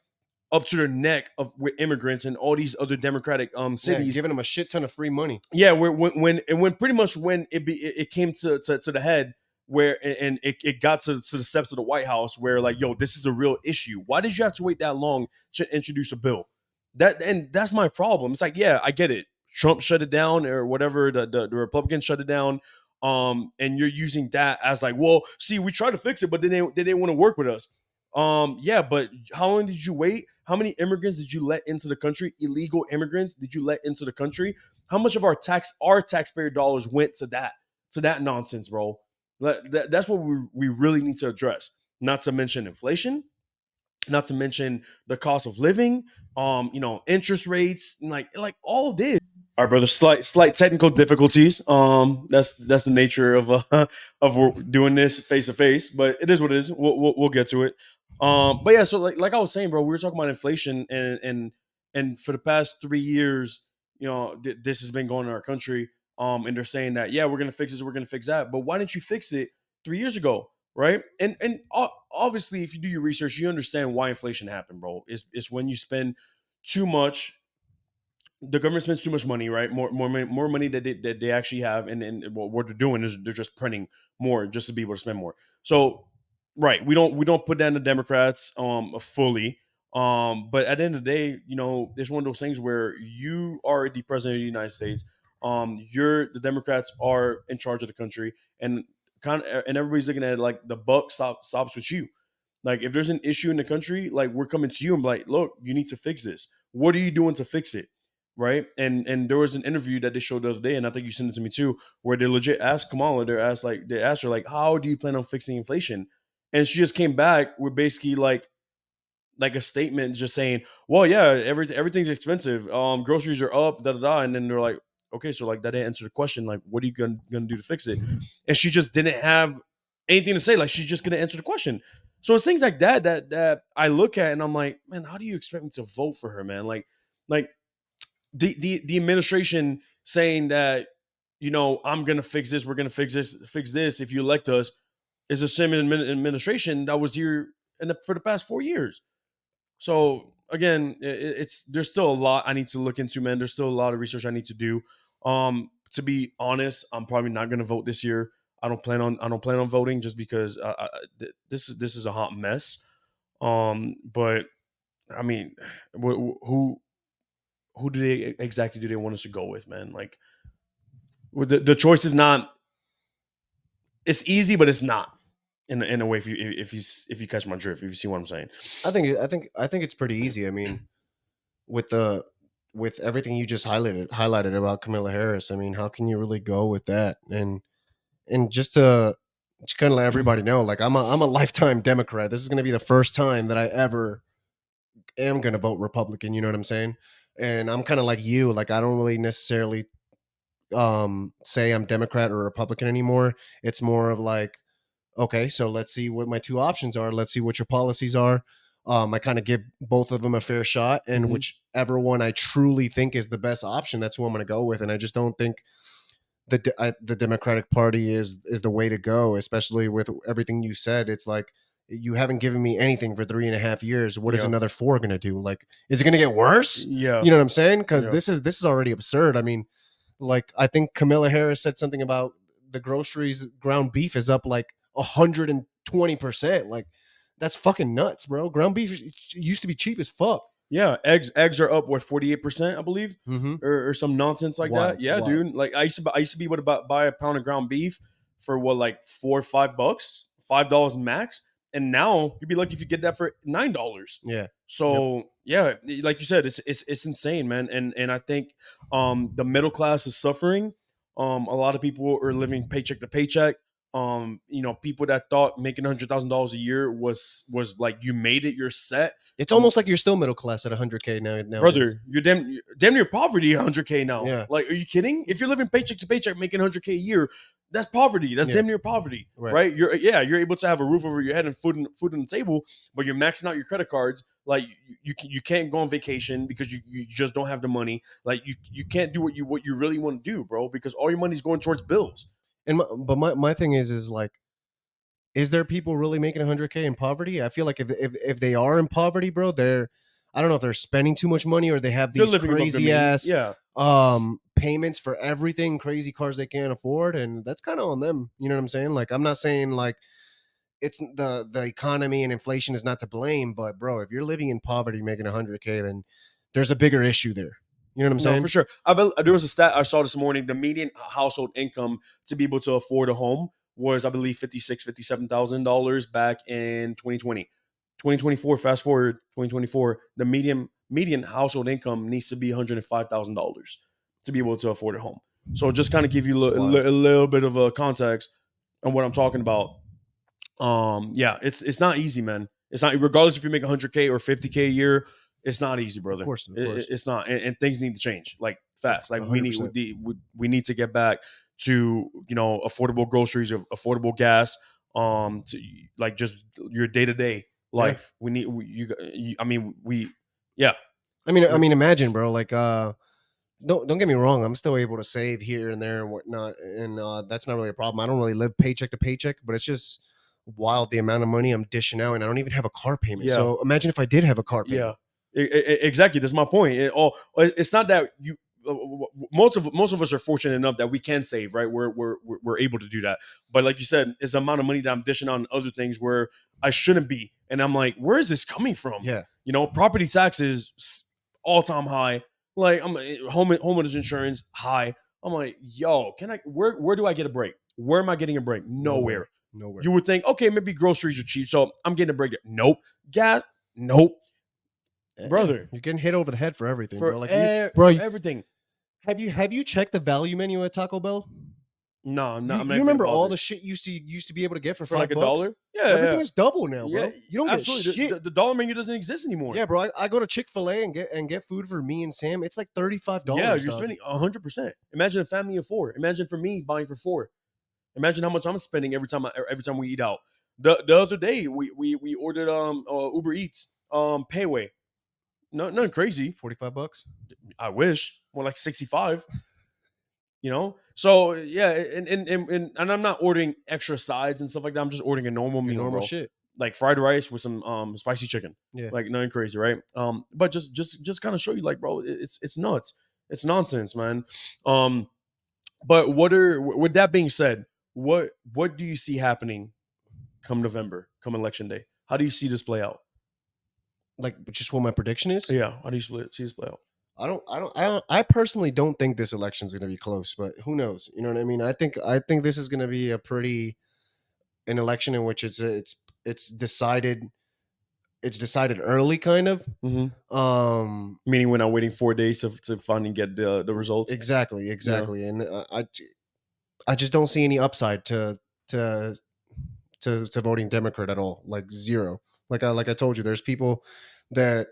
up to their neck of with immigrants and all these other democratic Yeah, cities? giving them a shit ton of free money. Yeah, where when pretty much when it came to the head where and it got to the steps of the White House where like, yo, this is a real issue. Why did you have to wait that long to introduce a bill? That's my problem. It's like, yeah, I get it. Trump shut it down or whatever, the Republicans shut it down. And you're using that as like, well, see, we tried to fix it, but they didn't want to work with us. Yeah, but how long did you wait? How many immigrants did you let into the country? Illegal immigrants did you let into the country? How much of our taxpayer dollars went to that nonsense, bro? That's what we really need to address. Not to mention inflation, not to mention the cost of living, interest rates, like all this. All right, brother. Slight technical difficulties. That's the nature of of doing this face to face, but it is what it is. We'll get to it. But yeah, so like I was saying, bro, we were talking about inflation, and for the past 3 years, this has been going on in our country. And they're saying that yeah, we're gonna fix this, we're gonna fix that, but why didn't you fix it 3 years ago, right? And obviously, if you do your research, you understand why inflation happened, bro. It's when you spend too much, the government spends too much money, right? More money that they actually have, and what they're doing is they're just printing more just to be able to spend more. So, right, we don't put down the Democrats fully, but at the end of the day, it's one of those things where you are the president of the United States, the Democrats are in charge of the country, and everybody's looking at it like the buck stops with you. Like if there's an issue in the country, like we're coming to you and like, look, you need to fix this. What are you doing to fix it? Right. And there was an interview that they showed the other day, and I think you sent it to me too, where they legit asked Kamala, they asked her like, how do you plan on fixing inflation? And she just came back with basically like a statement just saying, well, yeah, everything's expensive. Groceries are up, da da da. And then they're like, okay, so like that didn't answer the question. Like, what are you gonna do to fix it? And she just didn't have anything to say. Like, she's just gonna answer the question. So it's things like that I look at and I'm like, man, how do you expect me to vote for her, man? Like the administration saying that I'm gonna fix this, we're gonna fix this if you elect us, is the same administration that was here for the past 4 years. So again, it's there's still a lot I need to look into, man. There's still a lot of research I need to do. To be honest, I'm probably not going to vote this year. I don't plan on voting just because this is a hot mess. But I mean, who do they exactly do they want us to go with, man? Like the choice is not. It's easy, but it's not in a way. If you catch my drift, if you see what I'm saying. I think it's pretty easy. I mean, with the with everything you just highlighted about Camilla Harris, I mean, how can you really go with that? And just kind of let everybody know, like I'm a lifetime Democrat. This is going to be the first time that I ever am going to vote Republican. You know what I'm saying? And I'm kind of like you. Like I don't really necessarily say I'm Democrat or Republican anymore. It's more of like, okay, so let's see what my two options are. Let's see what your policies are. I kind of give both of them a fair shot, and Mm-hmm. whichever one I truly think is the best option, that's who I'm going to go with. And I just don't think the Democratic Party is the way to go, especially with everything you said. It's like you haven't given me anything for 3.5 years. What is Yeah. another four going to do? Like, is it going to get worse? Yeah. You know what I'm saying? Because Yeah. this is already absurd. I mean, like I think Camilla Harris said something about the groceries ground beef is up like 120%. Like that's fucking nuts, bro. Ground beef used to be cheap as fuck. Yeah, eggs are up what 48%, I believe, Mm-hmm. or some nonsense like that. Wild, Yeah, wild. dude. Like I used to be able to buy a pound of ground beef for what, like $4 or $5, $5 max, and now you'd be lucky if you get that for $9. Yeah. Yep. So yeah, like you said, it's insane, man. And I think the middle class is suffering. A lot of people are living paycheck to paycheck. People that thought making $100,000 a year was like you made it, you're set. It's almost like you're still middle class at 100K nowadays. Brother, you're damn near poverty 100K now. Yeah. Like, are you kidding? If you're living paycheck to paycheck making 100K a year, that's poverty. That's Yeah. damn near poverty, Right. right? You're able to have a roof over your head and food on the table, but you're maxing out your credit cards. Like you can't go on vacation because you just don't have the money. Like you can't do what you really want to do, bro, because all your money's going towards bills. And my thing is like, is there people really making 100K in poverty? I feel like if they are in poverty, bro, I don't know if they're spending too much money or they have They're these living above their crazy means. ass Yeah. payments for everything, crazy cars they can't afford, and that's kind of on them. You know what I'm saying? Like I'm not saying like it's the economy and inflation is not to blame, but bro, if you're living in poverty making 100K, then there's a bigger issue there. You know what I'm No, saying? for sure. There was a stat I saw this morning. The median household income to be able to afford a home was, I believe, $57,000 back in 2020. 2024, fast forward 2024, the median household income needs to be $105,000 to be able to afford a home. So just kind of give you It's wild. a little bit of a context on what I'm talking about. Yeah, it's not easy, man. It's not, regardless if you make 100K or 50K a year. It's not easy, brother. Of course. It's not, and things need to change like fast. Like 100%. we need to get back to affordable groceries, affordable gas, to like just your day to day life. We need I mean we yeah. I mean, imagine, bro. Like, don't get me wrong. I'm still able to save here and there and whatnot, and that's not really a problem. I don't really live paycheck to paycheck, but it's just wild the amount of money I'm dishing out, and I don't even have a car payment. Yeah. So imagine if I did have a car payment. Exactly. That's my point. It's not that you. Most of us are fortunate enough that we can save, right? We're able to do that. But like you said, it's the amount of money that I'm dishing on other things where I shouldn't be, and I'm like, where is this coming from? Yeah. Property taxes all time high. Like I'm homeowners insurance high. I'm like, yo, where do I get a break? Where am I getting a break? Nowhere. You would think, okay, maybe groceries are cheap, so I'm getting a break there. Nope. Gas, nope. Brother, you're getting hit over the head for everything, bro. Like, for everything. Have you checked the value menu at Taco Bell? No, you remember all the shit used to be able to get for like $5? $1? Yeah, everything is double now, bro. Yeah, you don't absolutely. get shit. The dollar menu doesn't exist anymore. Yeah, bro. I go to Chick-fil-A and get food for me and Sam. It's like $35. Yeah, you're spending 100%. Imagine a family of 4. Imagine for me buying for 4. Imagine how much I'm spending every time we eat out. The other day we ordered Uber Eats Payway. Nothing crazy. $45. I wish more like 65. So yeah, and I'm not ordering extra sides and stuff like that. I'm just ordering a normal meal, normal bro. shit, like fried rice with some spicy chicken. Yeah, like nothing crazy, right? But just kind of show you, like, bro, it's nuts. It's nonsense, man. But with that being said, what do you see happening come November, come election day? How do you see this play out? Like, just what my prediction is? Yeah, how do you see this play out? I personally don't think this election is going to be close, but who knows? You know what I mean? I think this is going to be an election in which it's decided early, kind of. Mm-hmm. Meaning we're not waiting 4 days to finally get the results. Exactly. Yeah. And I just don't see any upside to voting Democrat at all. Like, zero. Like I told you, there's people that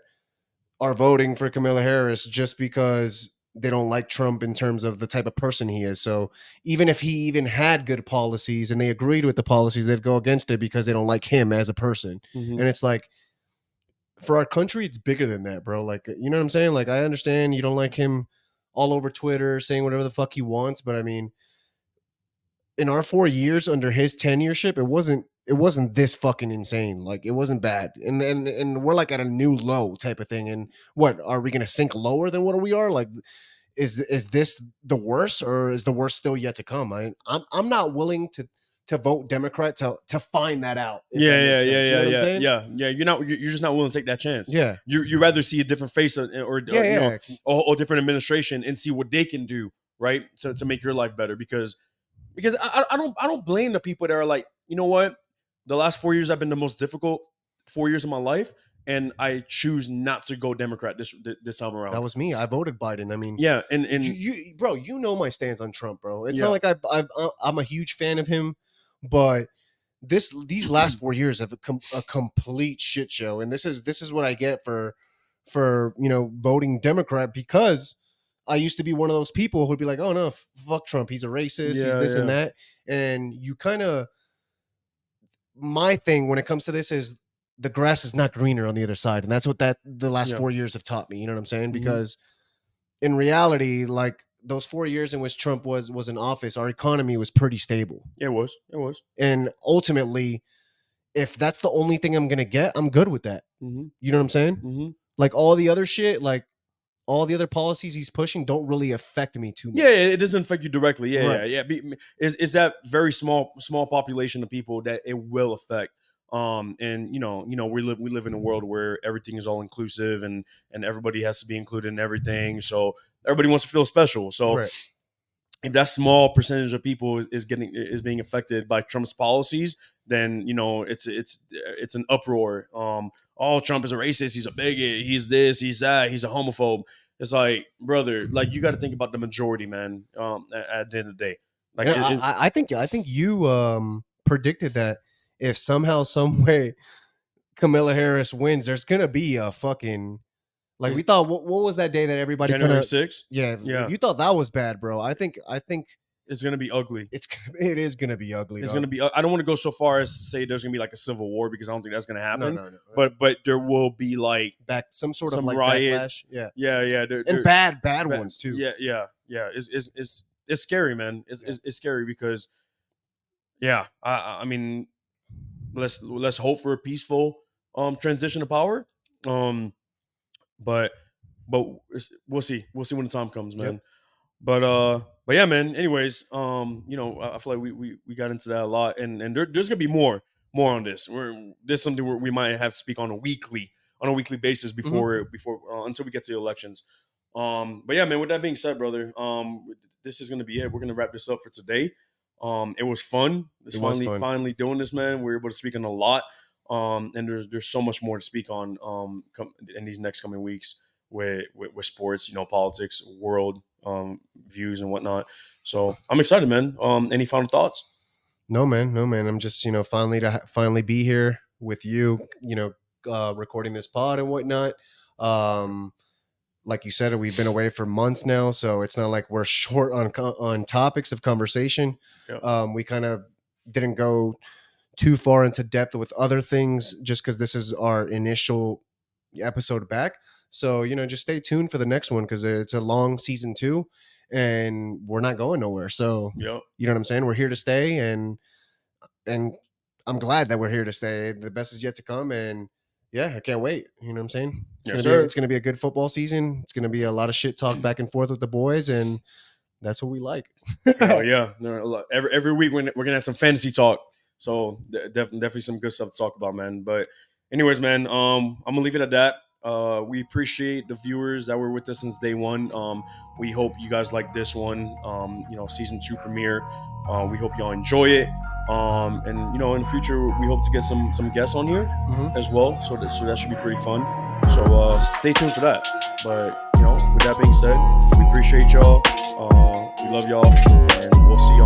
are voting for Kamala Harris just because they don't like Trump in terms of the type of person he is. So even if he even had good policies and they agreed with the policies, they'd go against it because they don't like him as a person. Mm-hmm. And it's like, for our country, it's bigger than that, bro. Like, you know what I'm saying? Like, I understand you don't like him all over Twitter saying whatever the fuck he wants, but I mean, in our 4 years under his tenureship, it wasn't this fucking insane. Like, it wasn't bad. And we're like at a new low type of thing. And what, are we going to sink lower than what we are? Like, is this the worst, or is the worst still yet to come? I'm not willing to vote Democrat to find that out. Yeah. You're just not willing to take that chance. Yeah. You rather see a different face or different administration and see what they can do, right? To make your life better, because I don't blame the people that are like, you know what, the last 4 years have been the most difficult 4 years of my life, and I choose not to go Democrat this time around. That was me. I voted Biden. I mean, yeah, and bro, you know my stance on Trump, bro. It's not like I'm a huge fan of him, but these last 4 years have a complete shit show, and this is what I get for voting Democrat, because I used to be one of those people who'd be like, oh no, fuck Trump, he's a racist, he's this and that. And you kind of, my thing when it comes to this is the grass is not greener on the other side. And that's what the last 4 years have taught me. You know what I'm saying? Mm-hmm. Because in reality, like, those 4 years in which Trump was in office, our economy was pretty stable. It was. And ultimately, if that's the only thing I'm going to get, I'm good with that. Mm-hmm. You know what I'm saying? Mm-hmm. Like, all the other shit, like, all the other policies he's pushing don't really affect me too much. Yeah, it doesn't affect you directly. Yeah, right. yeah. Is that very small population of people that it will affect. And we live in a world where everything is all inclusive and everybody has to be included in everything. So everybody wants to feel special. So right. If that small percentage of people is being affected by Trump's policies, then it's an uproar. Oh, Trump is a racist, he's a bigot, he's this, he's that, he's a homophobe. It's like, brother, like, you got to think about the majority, man. At the end of the day, like, I think you predicted that if somehow, some way, Kamala Harris wins, there's gonna be a fucking Like we thought, what was that day that everybody January kind of 6th. yeah, Yeah. if you thought that was bad, bro. I think It's gonna be ugly. it is gonna be ugly. It's dog. gonna be. I don't want to go so far as to say there's gonna be like a civil war because I don't think that's gonna happen. No. But there will be like some sort of some like riots. backlash. Yeah. And bad ones too. Yeah. It's scary, man. It's scary because I mean, let's hope for a peaceful transition of power. But we'll see when the time comes, man. Yep. But yeah, man. Anyways, I feel like we got into that a lot, and there's gonna be more on this. This is something we might have to speak on a weekly basis before until we get to the elections. But yeah, man. With that being said, brother, this is gonna be it. We're gonna wrap this up for today. It was fun. It was fun. Finally doing this, man. We were able to speak on a lot. And there's so much more to speak on in these next coming weeks with sports, politics, world views and whatnot. So I'm excited, man. Any final thoughts? No, man. I'm just finally be here with you. Recording this pod and whatnot. Like you said, we've been away for months now, so it's not like we're short on topics of conversation. Yeah. We kind of didn't go too far into depth with other things just because this is our initial episode back. So, just stay tuned for the next one because it's a long season 2 and we're not going nowhere. So, Yep. you know what I'm saying? We're here to stay and I'm glad that we're here to stay. The best is yet to come. And yeah, I can't wait. You know what I'm saying? It's going to be a good football season. It's going to be a lot of shit talk back and forth with the boys. And that's what we like. Oh, yeah. Every week we're going to have some fantasy talk. So definitely some good stuff to talk about, man. But anyways, man, I'm going to leave it at that. We appreciate the viewers that were with us since day one. We hope you guys like this one, season 2 premiere. We hope y'all enjoy it. And in the future, we hope to get some guests on here as well. So that should be pretty fun. So stay tuned for that. But with that being said, we appreciate y'all. We love y'all, and we'll see y'all